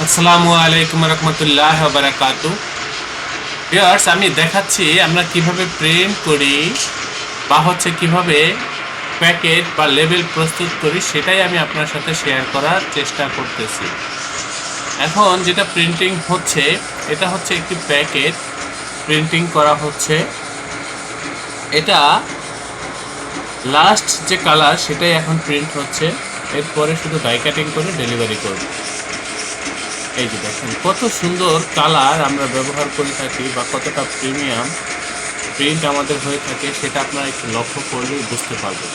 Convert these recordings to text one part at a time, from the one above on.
আসসালামু আলাইকুম রহমতুল্লাহ বারাকাতু। ভিউয়ার্স, আমি দেখাচ্ছি আমরা কিভাবে প্রিন্ট করি বা কিভাবে প্যাকেট বা লেবেল প্রস্তুত করি, সেটাই আমি আপনার সাথে শেয়ার করার চেষ্টা করতেছি। এখন যেটা প্রিন্টিং হচ্ছে, এটা হচ্ছে একটি প্যাকেট প্রিন্টিং করা হচ্ছে। এটা লাস্ট যে কালার সেটাই এখন প্রিন্ট হচ্ছে। এরপরে শুধু ডাই কাটিং করে ডেলিভারি করব। এই যে দেখেন কত সুন্দর কালার আমরা ব্যবহার করে থাকি বা কতটা প্রিমিয়াম প্রিন্ট আমাদের হয়ে থাকে, সেটা আপনারা একটু লক্ষ্য করলেই বুঝতে পারবেন।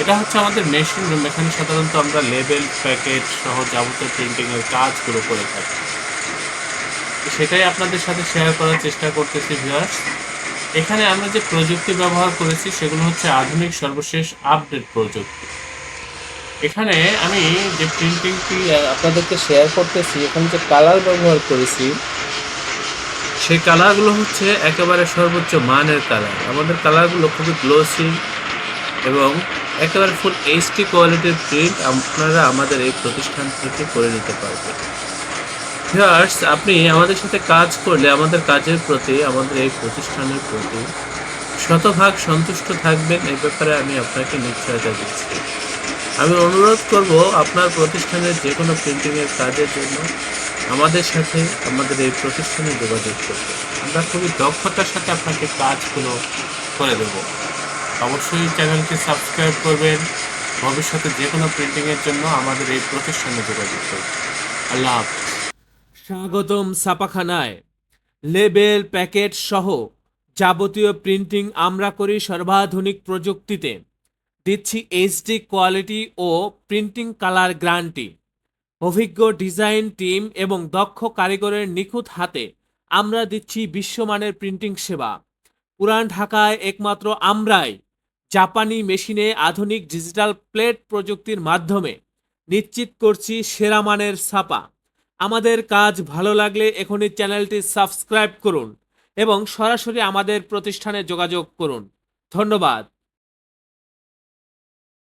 এটা হচ্ছে আমাদের মেশিন রুম। এখানে সাধারণত আমরা লেবেল, প্যাকেট সহ যাবতীয় প্রিন্টিং এর কাজগুলো করে থাকি। তো সেটাই আপনাদের সাথে শেয়ার করার চেষ্টা করতেছি ভিউয়ার্স। এখানে আমরা যে প্রযুক্তি ব্যবহার করেছি সেগুলো হচ্ছে আধুনিক সর্বশেষ আপডেট প্রযুক্তি। এখানে আমি যে প্রিন্টিংটি আপনাদেরকে শেয়ার করতেছি, এখানে যে কালার ব্যবহার করেছি সেই কালারগুলো হচ্ছে একেবারে সর্বোচ্চ মানের কালার। আমাদের কালারগুলো খুবই গ্লোসি এবং একেবারে ফুল এইচডি কোয়ালিটির প্রিন্ট আপনারা আমাদের এই প্রতিষ্ঠান থেকে করে নিতে পারবেন। ভিউয়ার্স, আপনি আমাদের সাথে কাজ করলে আমাদের কাজের প্রতি, আমাদের এই প্রতিষ্ঠানের প্রতি শতভাগ সন্তুষ্ট থাকবেন, এই ব্যাপারে আমি আপনাকে নিশ্চয়তা দিচ্ছি। আমি অনুরোধ করব আপনার প্রতিষ্ঠানের যে কোনো প্রিন্টিংয়ের কাজের জন্য আমাদের সাথে, আমাদের এই প্রতিষ্ঠানে যোগাযোগ করতে। আমরা খুবই দক্ষতার সাথে আপনাকে কাজগুলো করে দেব। অবশ্যই চ্যানেলটি সাবস্ক্রাইব করবেন। ভবিষ্যতে যে কোনো প্রিন্টিংয়ের জন্য আমাদের এই প্রতিষ্ঠানে যোগাযোগ করবেন। আল্লাহ হাফেজ। স্বাগতম ছাপাখানায়। লেবেল, প্যাকেট সহ যাবতীয় প্রিন্টিং আমরা করি সর্বাধুনিক প্রযুক্তিতে। দিচ্ছি এইচডি কোয়ালিটি ও প্রিন্টিং কালার গ্যারান্টি। অভিজ্ঞ ডিজাইন টিম এবং দক্ষ কারিগরের নিখুঁত হাতে আমরা দিচ্ছি বিশ্বমানের প্রিন্টিং সেবা। পুরান ঢাকায় একমাত্র আমরাই জাপানি মেশিনে আধুনিক ডিজিটাল প্লেট প্রযুক্তির মাধ্যমে নিশ্চিত করছি সেরা মানের ছাপা। আমাদের কাজ ভালো লাগলে এখনই চ্যানেলটি সাবস্ক্রাইব করুন এবং সরাসরি আমাদের প্রতিষ্ঠানে যোগাযোগ করুন। ধন্যবাদ।